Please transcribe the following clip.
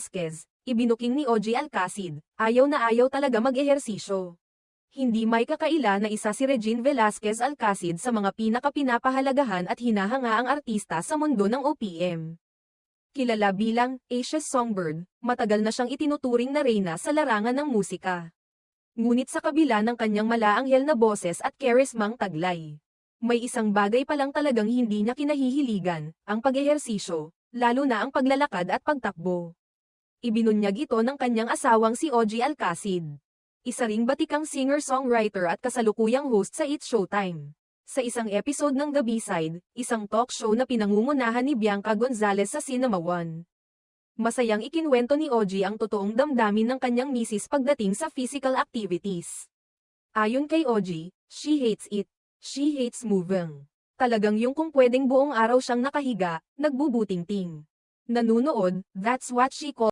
Velasquez, ibinuking ni OG Alcacid, ayaw na ayaw talaga mag-ehersisyo. Hindi may kakaila na isa si Regine Velasquez Alcacid sa mga pinakapinapahalagahan at hinahangaang artista sa mundo ng OPM. Kilala bilang Asia's Songbird, matagal na siyang itinuturing na reyna sa larangan ng musika. Ngunit sa kabila ng kanyang malaanghel na boses at karismang taglay, may isang bagay pa lang talagang hindi niya kinahihiligan, ang pag-ehersisyo, lalo na ang paglalakad at pagtakbo. Ibinunyag ito ng kanyang asawang si OG Alcacid. Isa ring batikang singer-songwriter at kasalukuyang host sa It's Showtime. Sa isang episode ng The B-Side, isang talk show na pinangungunahan ni Bianca Gonzalez sa Cinema One. Masayang ikinwento ni OG ang totoong damdamin ng kanyang misis pagdating sa physical activities. Ayon kay OG, she hates it. She hates moving. Talagang yung kung pwedeng buong araw siyang nakahiga, nagbubuting-ting. Nanunood, that's what she calls